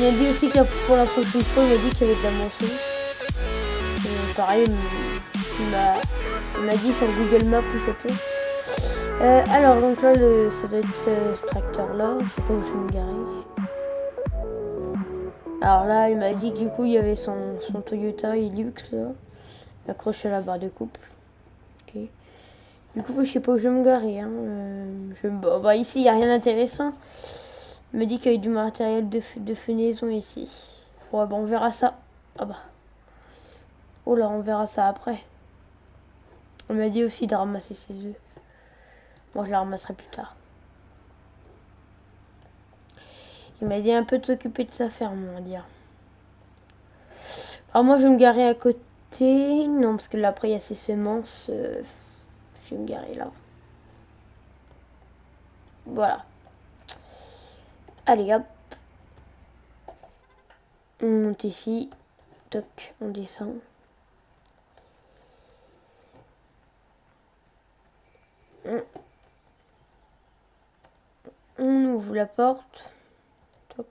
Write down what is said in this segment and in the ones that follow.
Il a dit aussi que pour la prochaine fois, il m'a dit qu'il y avait de la moisson. Pareil, il m'a dit sur Google Maps où c'était. Alors, donc là, ça doit être ce tracteur-là. Je sais pas où je vais me garer. Alors là, il m'a dit que du coup, il y avait son Toyota Hilux, là, accroché à la barre de couple. Ok. Du coup, je sais pas où je vais me garer. Hein. Bah, ici, il n'y a rien d'intéressant. Il me dit qu'il y a du matériel de fenaison ici. Ouais, bah, on verra ça. Ah bah. Oh là, on verra ça après. On m'a dit aussi de ramasser ses œufs. Moi, je la ramasserai plus tard. Il m'a dit un peu de s'occuper de sa ferme, on va dire. Alors moi, je vais me garer à côté. Non, parce que là, après, il y a ses semences. Je vais me garer là. Voilà. Allez, hop. On monte ici. Toc, on descend. On ouvre la porte. Toc.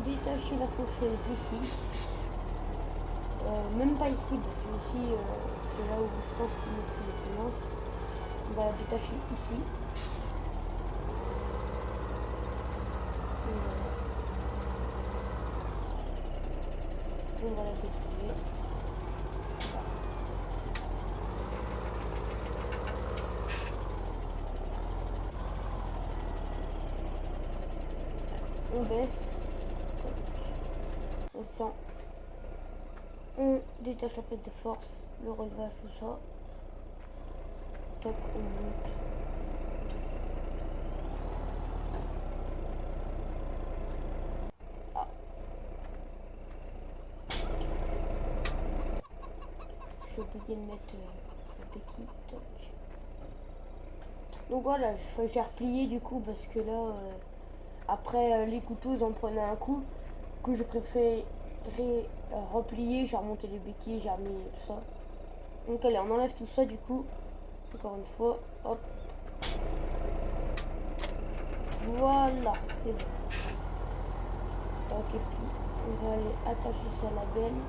Détacher la faucheuse ici, même pas ici parce que ici c'est là où je pense qu'il me fait les semences. On va la détacher ici. On va la détruire. On baisse. On descend. On détache la plaque de force, le relevage, tout ça. Toc, on monte. Ah. j'ai oublié de mettre la béquille. Toc. Donc voilà, j'ai replié du coup parce que là, après les couteaux, ils en prenaient un coup. Du coup, j'ai préféré replier, j'ai remonté les béquilles, j'ai remis tout ça. Donc allez, on enlève tout ça du coup. Encore une fois, hop. Voilà, c'est bon. Ok, puis on va aller attacher ça à la benne.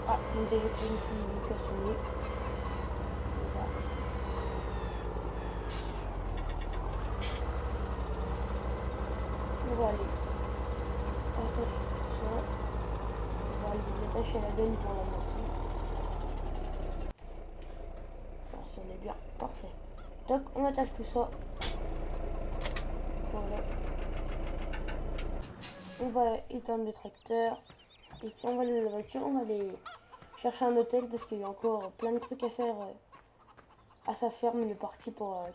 Ah, mon téléphone qui a sonné. Voilà. On va aller attacher tout ça. On va aller l'attacher à la benne pour la maçon. Alors ça on est bien, parfait. Donc on attache tout ça. Voilà. On va éteindre le tracteur. Et puis on va aller à la voiture, on va aller chercher un hôtel parce qu'il y a encore plein de trucs à faire à sa ferme. Il est parti pour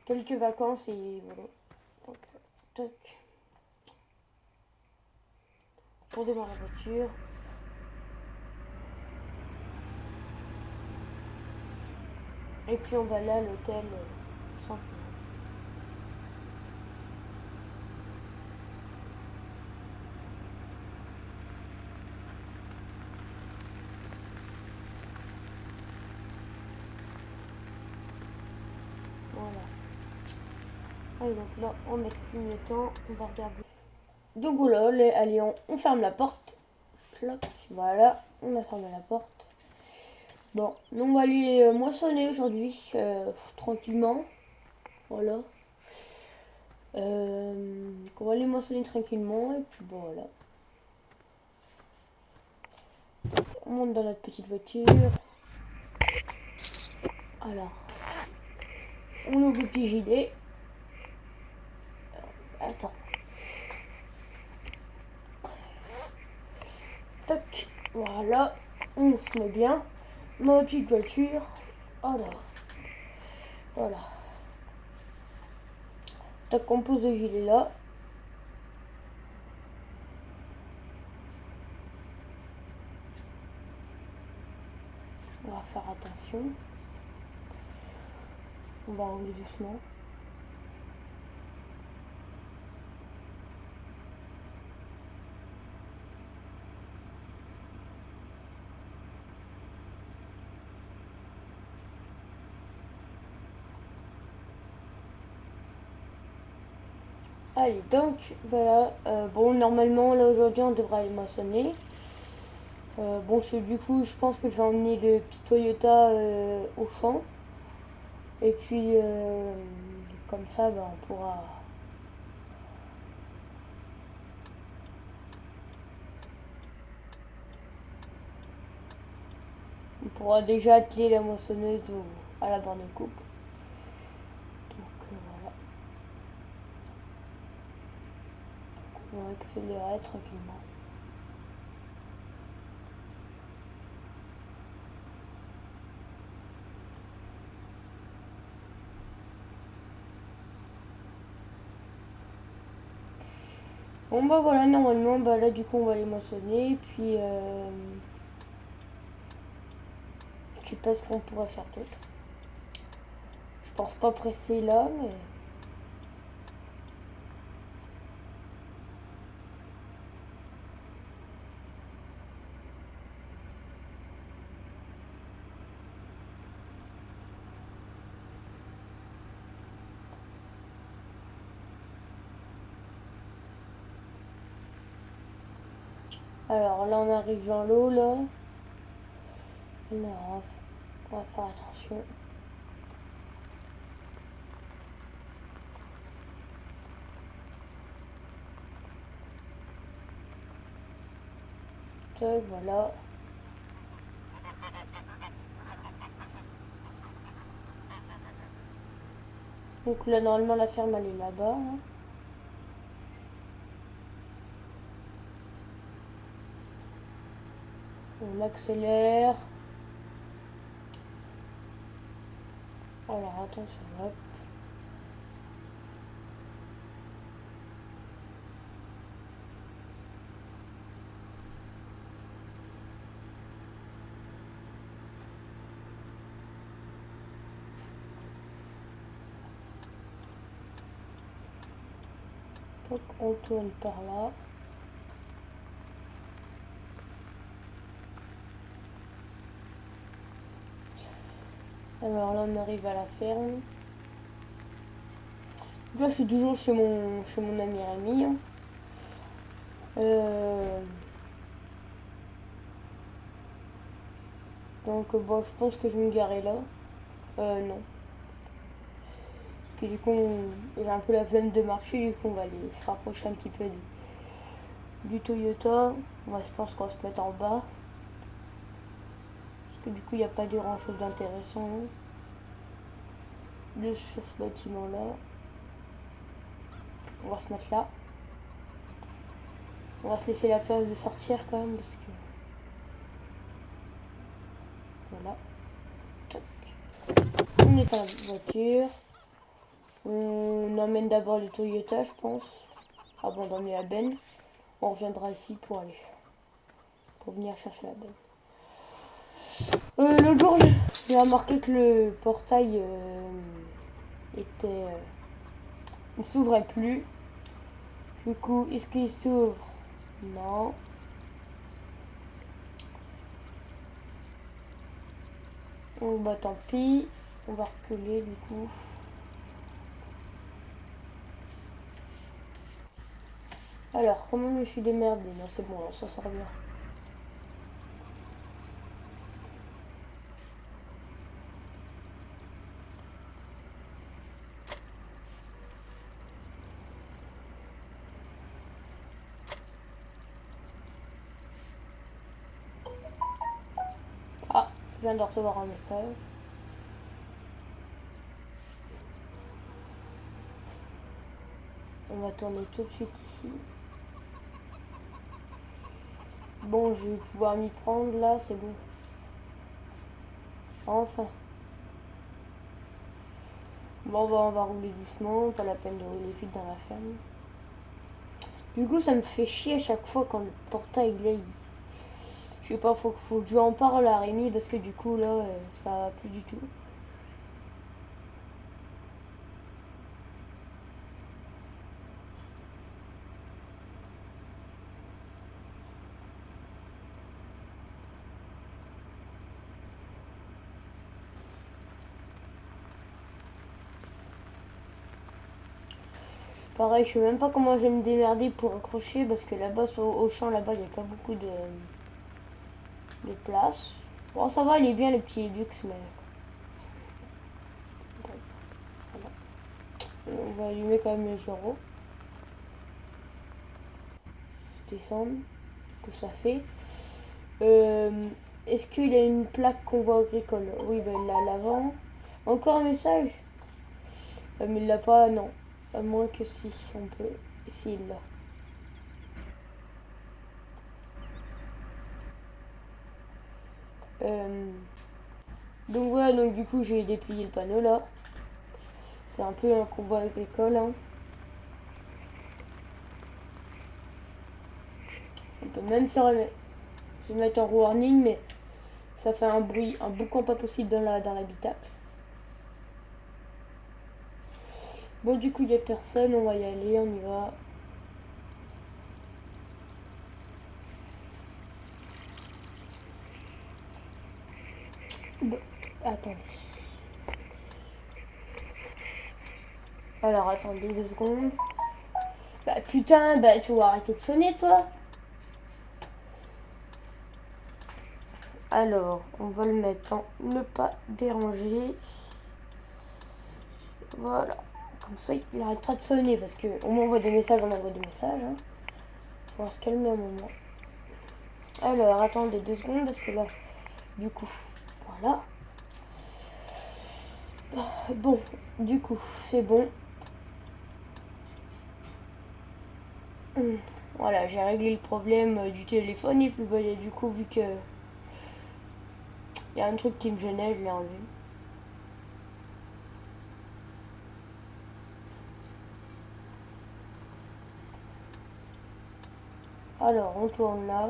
quelques vacances et voilà. Donc, toc. On démarre la voiture. Et puis on va aller à l'hôtel simplement. Voilà. Allez, donc là, on met le clignotant, on va regarder. Donc voilà, allez, on ferme la porte. Cloc, voilà, on a fermé la porte. Bon, on va aller moissonner aujourd'hui, tranquillement. Voilà. On va aller moissonner tranquillement, et puis bon, voilà. On monte dans notre petite voiture. Alors, on ouvre le petit gilet. Attends. Tac, voilà, on se met bien dans la petite voiture. Alors, voilà. Tac, on pose le gilet là. On va faire attention. On va rouler doucement. Allez, donc voilà. Bon, normalement, là aujourd'hui, on devrait aller moissonner. Bon, du coup, je pense que je vais emmener le petit Toyota au champ. Et puis, comme ça, ben, on pourra déjà atteler la moissonneuse à la borne de coupe. Donc voilà. On va accélérer tranquillement. Bon bah voilà, normalement, bah là du coup on va les moissonner, puis je sais pas ce qu'on pourrait faire d'autre. Je pense pas presser là, mais... Alors là on arrive dans l'eau là. Alors on va faire attention. Tac, voilà. Donc là normalement la ferme elle est là-bas. Hein. On accélère. Alors attention, hop. Donc on tourne par là. Alors là on arrive à la ferme. Là je suis toujours chez mon ami Rémi. Donc bon, je pense que je vais me garer là. Non. Parce que du coup, j'ai un peu la flemme de marcher, du coup, on va aller se rapprocher un petit peu du Toyota. Moi, je pense qu'on va se mettre en bas. Parce que du coup, il n'y a pas de grand chose d'intéressant sur ce bâtiment-là. On va se mettre là. On va se laisser la place de sortir quand même, parce que... Voilà. On est dans la voiture. On emmène d'abord le Toyota, je pense, avant d'emmener la benne. On reviendra ici pour venir chercher la benne. L'autre jour, j'ai remarqué que le portail ne s'ouvrait plus. Du coup, est-ce qu'il s'ouvre? Non. Bon, bah tant pis. On va reculer du coup. Alors, comment je me suis démerdé? Non, c'est bon, ça sort bien. Ah, je viens de recevoir un message. On va tourner tout de suite ici. Bon, je vais pouvoir m'y prendre là, c'est bon. Enfin. Bon, bah, on va rouler doucement, pas la peine de rouler vite dans la ferme. Du coup, ça me fait chier à chaque fois quand le portail là, je sais pas, faut que je en parle à Rémi parce que du coup là, ça va plus du tout. Pareil, je sais même pas comment je vais me démerder pour accrocher parce que là-bas, au champ, là-bas, il n'y a pas beaucoup de place. Bon, ça va, il est bien le petit Hilux, mais... Bon, voilà. On va allumer quand même le gyro. Je descends. Ce que ça fait. Est-ce qu'il y a une plaque convoi agricole? Oui, ben il l'a à l'avant. Encore un message? Mais il l'a pas, non. À moins que si, on peut. Si, il l'a. Donc voilà, donc du coup j'ai déplié le panneau là. C'est un peu un convoi agricole. Hein. On peut même se remettre. Je vais mettre en warning, mais ça fait un bruit, un boucan pas possible dans l'habitacle. Bon, du coup, il n'y a personne, on va y aller, on y va. Bon, attendez. Alors, attendez 2 secondes. Bah putain, bah tu vas arrêter de sonner, toi. Alors, on va le mettre en ne pas déranger. Voilà. Comme ça, il arrêtera de sonner parce que on m'envoie des messages, on envoie des messages. Hein. Faut se calmer un moment. Alors, attendez 2 secondes parce que là, du coup, voilà. Bon, du coup, c'est bon. Voilà, j'ai réglé le problème du téléphone et puis bah, du coup, vu que il y a un truc qui me gênait, je l'ai enlevé. Alors, on tourne là.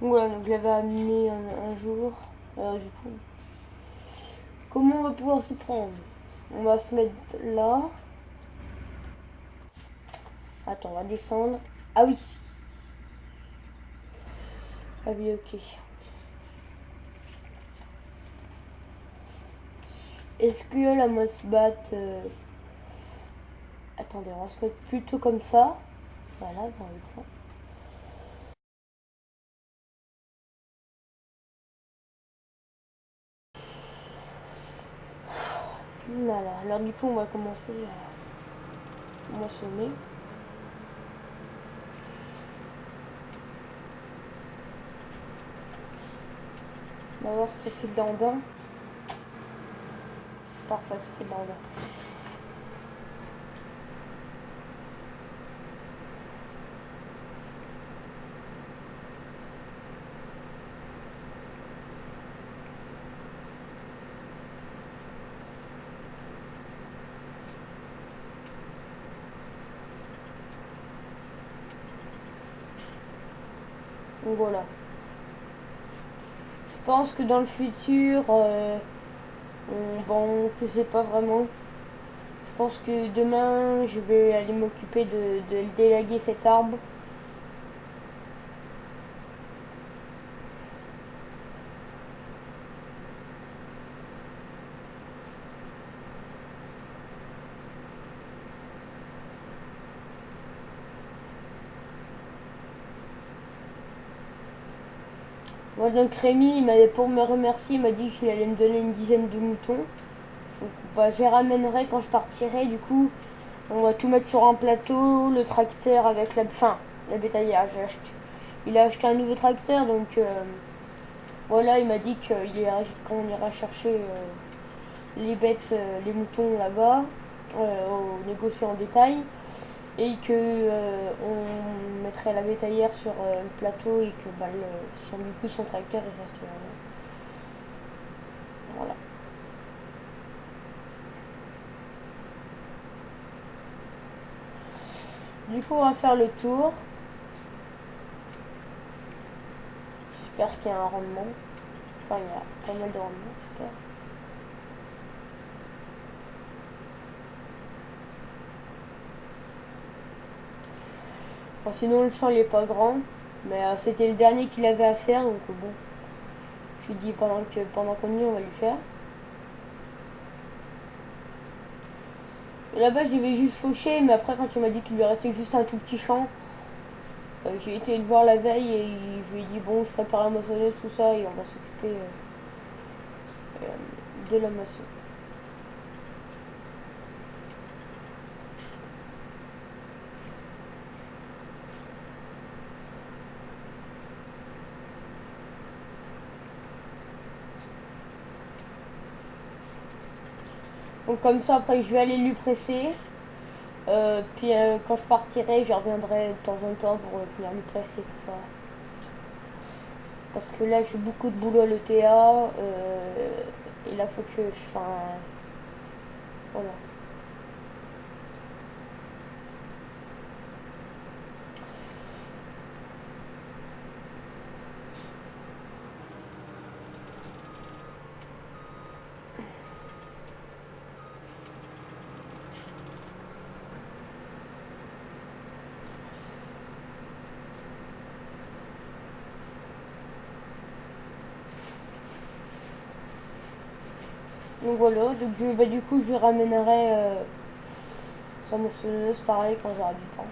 Voilà, donc je l'avais amené un jour. Alors du coup, comment on va pouvoir s'y prendre? On va se mettre là. Attends, on va descendre. Ah oui. Ah oui, ok. Est-ce que la mouse bat... Attendez, on va se mettre plutôt comme ça. Voilà, dans l'autre sens. Voilà, alors du coup, on va commencer à moissonner. On va voir si ça fait de l'andin. Parfait, ça fait de l'andin. Donc voilà. Je pense que dans le futur, bon, je sais pas vraiment. Je pense que demain, je vais aller m'occuper de délaguer cet arbre. Moi, donc Rémi, pour me remercier, il m'a dit qu'il allait me donner une dizaine de moutons. Donc, bah, je les ramènerai quand je partirai. Du coup, on va tout mettre sur un plateau, le tracteur avec la bétaillère. Il a acheté un nouveau tracteur, donc voilà, il m'a dit qu'on ira chercher les bêtes, les moutons là-bas, au négociant en détail, et que on mettrait la bétaillère sur le plateau et que bah, du coup son tracteur il reste là. Voilà. Du coup, on va faire le tour. J'espère qu'il y a un rendement. Enfin, il y a pas mal de rendement, j'espère. Enfin, sinon, le champ il est pas grand. Mais c'était le dernier qu'il avait à faire, donc bon. Je lui dis pendant qu'on y est, on va lui faire. Et là-bas, je devais juste faucher, mais après, quand tu m'as dit qu'il lui restait juste un tout petit champ, j'ai été le voir la veille et je lui ai dit bon, je prépare la moissonneuse, tout ça, et on va s'occuper de la moisson. Donc comme ça, après, je vais aller lui presser. Puis quand je partirai, je reviendrai de temps en temps pour venir lui presser tout ça. Parce que là, j'ai beaucoup de boulot à l'ETA. Et là, faut que je... Enfin, voilà. Donc voilà, bah, du coup, je lui ramènerai sa moissonneuse pareil quand j'aurai du temps.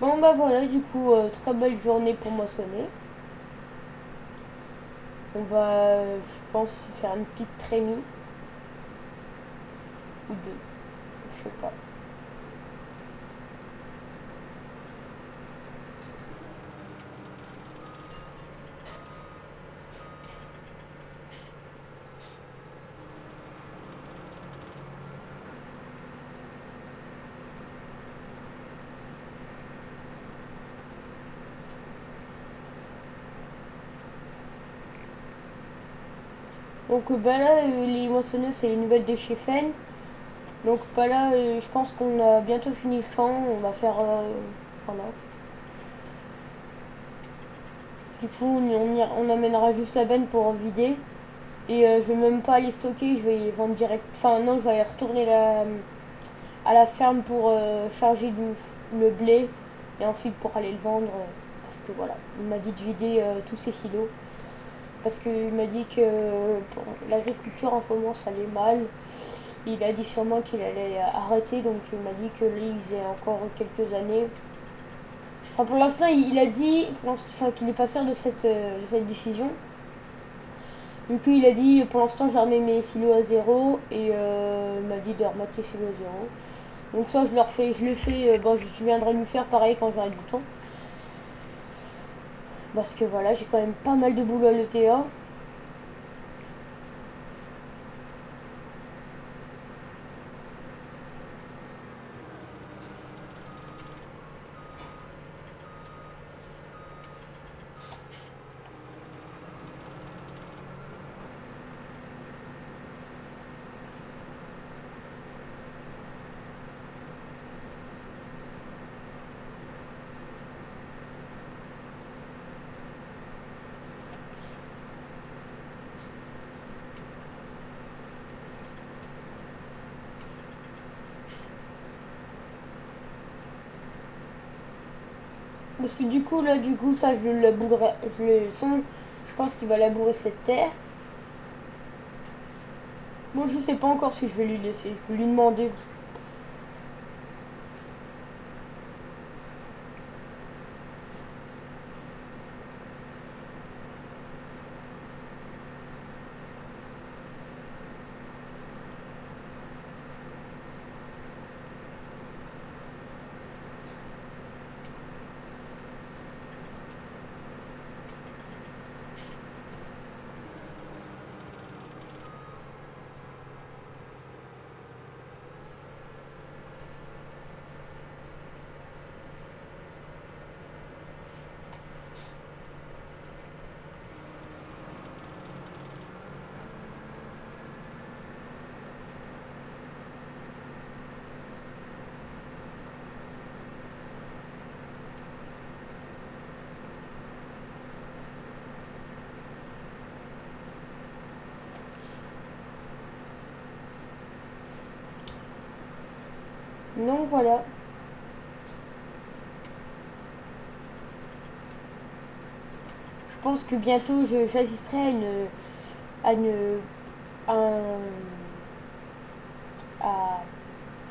Bon bah voilà, du coup, très belle journée pour moissonner. On va, je pense, faire une petite trémie. Ou deux. Je sais pas. Donc bah là, les moissonneuses, c'est les nouvelles de chez Fen. Donc bah là, je pense qu'on a bientôt fini le champ. On va faire... voilà. Du coup, on amènera juste la benne pour vider. Et je vais même pas les stocker, je vais les vendre direct. Enfin non, je vais aller retourner à la ferme pour charger le blé. Et ensuite pour aller le vendre. Parce que voilà, il m'a dit de vider tous ces silos. Parce qu'il m'a dit que pour l'agriculture en ce moment ça allait mal. Il a dit sûrement qu'il allait arrêter, donc il m'a dit que là il faisait encore quelques années. Enfin pour l'instant il a dit qu'il n'est pas sûr de cette décision. Du coup il a dit pour l'instant j'ai remis mes silos à zéro et il m'a dit de remettre les silos à zéro. Donc ça je le fais, bon je viendrai lui faire pareil quand j'aurai du temps. Parce que voilà, j'ai quand même pas mal de boulot à l'ETA. Parce que du coup, ça, je le labourerai. Je pense qu'il va labourer cette terre. Moi, je sais pas encore si je vais lui laisser. Je vais lui demander. Donc voilà. Je pense que bientôt, j'assisterai à une, un- à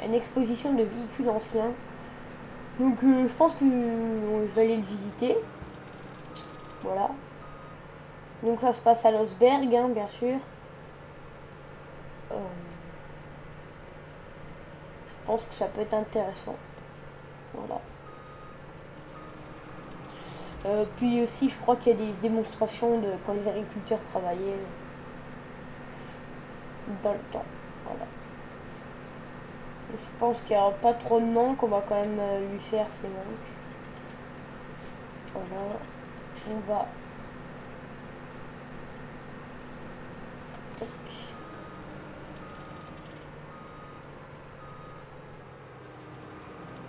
une exposition de véhicules anciens. Donc je pense que je vais aller le visiter. Voilà. Donc ça se passe à Losberg, hein, bien sûr. Euh, je pense que ça peut être intéressant. Voilà. Puis aussi, je crois qu'il y a des démonstrations de quand les agriculteurs travaillaient dans le temps. Voilà. Je pense qu'il n'y aura pas trop de manques, on va quand même lui faire ces manques. Voilà. On va. Tac.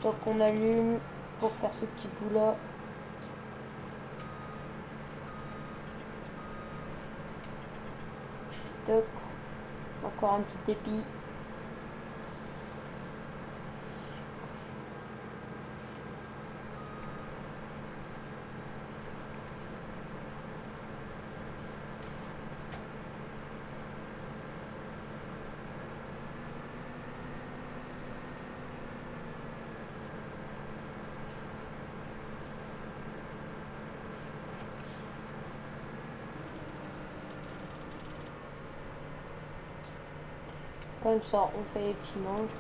Donc on allume pour faire ce petit bout là. Toc. Encore un petit épi. Comme ça, on fait les petits manques.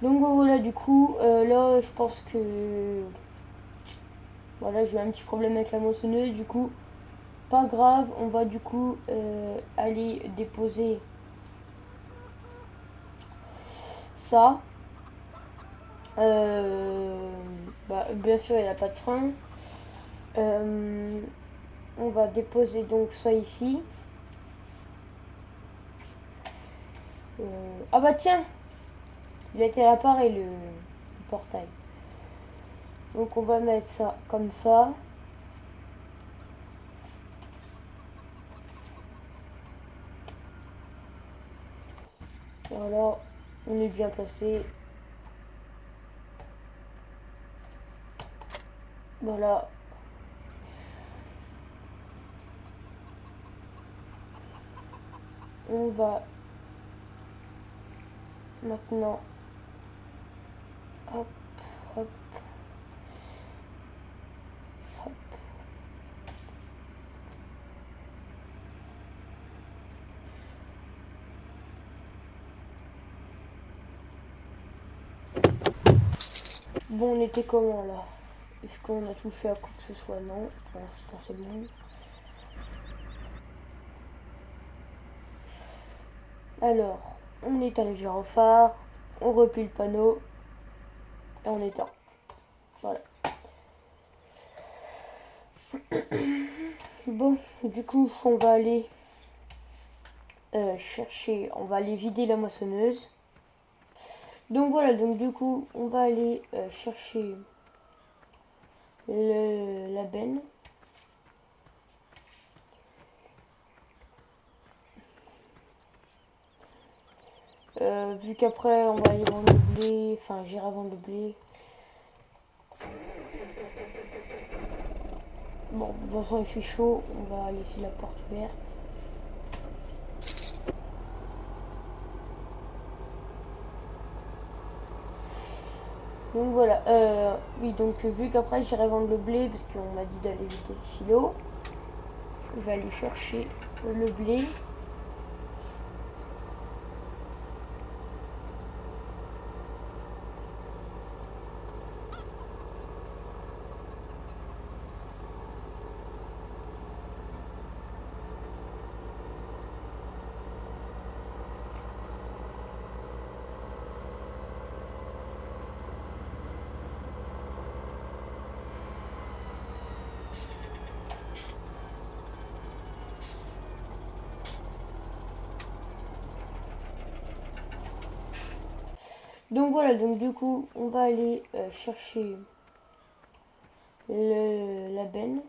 Donc voilà, du coup, là, je pense que... Voilà, j'ai eu un petit problème avec la moissonneuse, du coup, pas grave, on va du coup aller déposer ça. Bien sûr, il n'y a pas de frein. On va déposer donc ça ici. Ah bah tiens, il a été réparé le portail. Donc on va mettre ça comme ça. Voilà, on est bien placé. Voilà. On va maintenant, hop, hop, hop. Bon, on était comment là? Est-ce qu'on a touché à quoi que ce soit? Non, pour l'instant c'est bon. Alors, on éteint le gyrophare, on replie le panneau et on éteint. Voilà. Bon, du coup, on va aller chercher, on va aller vider la moissonneuse. Donc voilà, donc du coup, on va aller chercher la benne. Vu qu'après, on va aller vendre le blé, enfin, j'irai vendre le blé. Bon, de toute façon, il fait chaud, on va laisser la porte ouverte. Donc voilà, oui, donc vu qu'après j'irai vendre le blé, parce qu'on m'a dit d'aller vider le silo, je vais aller chercher le blé. Donc voilà, donc du coup, on va aller chercher la benne.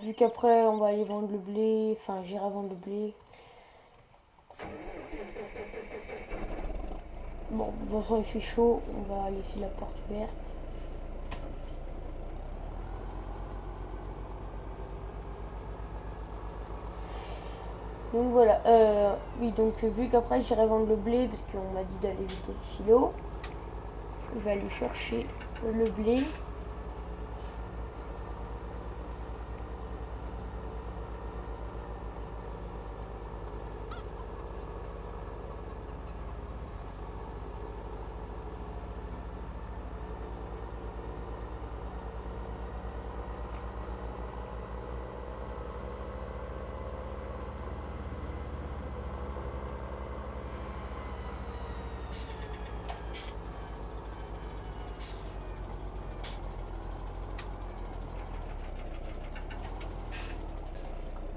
Vu qu'après, on va aller vendre le blé, enfin, j'irai vendre le blé. Bon, de toute façon, il fait chaud, on va laisser la porte ouverte. Donc voilà, oui, donc vu qu'après j'irai vendre le blé, parce qu'on m'a dit d'aller vider le silo, je vais aller chercher le blé.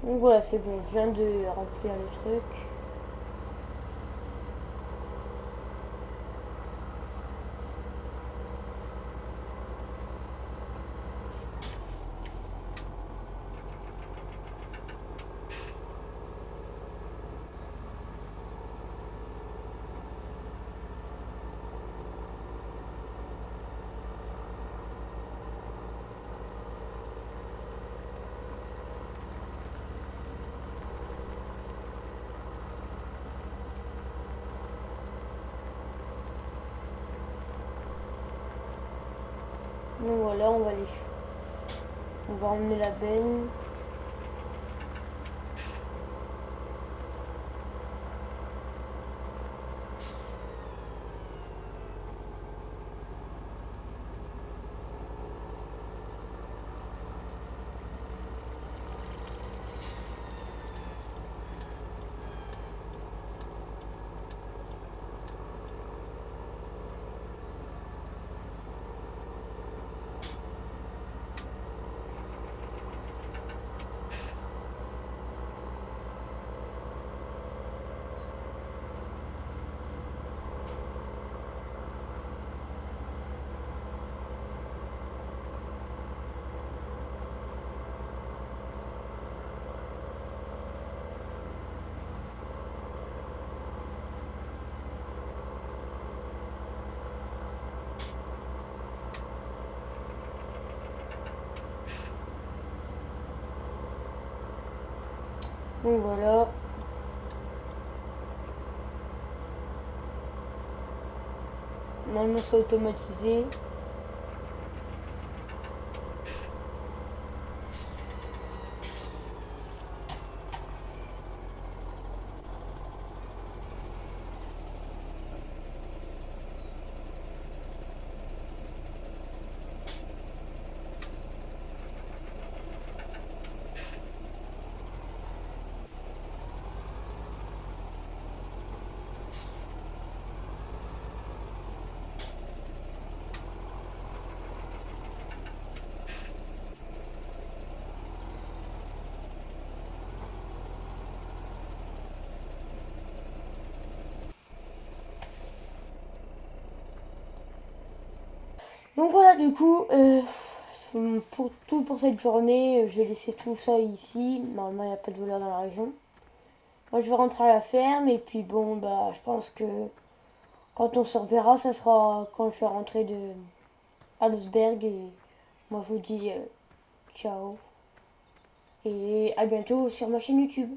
Donc voilà, c'est bon, je viens de remplir le truc. Donc voilà, on va emmener la benne. Donc voilà. Normalement c'est automatisé. Donc voilà, du coup, pour cette journée, je vais laisser tout ça ici. Normalement, il n'y a pas de voleur dans la région. Moi, je vais rentrer à la ferme et puis bon, bah, je pense que quand on se reverra, ça sera quand je vais rentrer de Alsberg. Et moi, je vous dis ciao et à bientôt sur ma chaîne YouTube.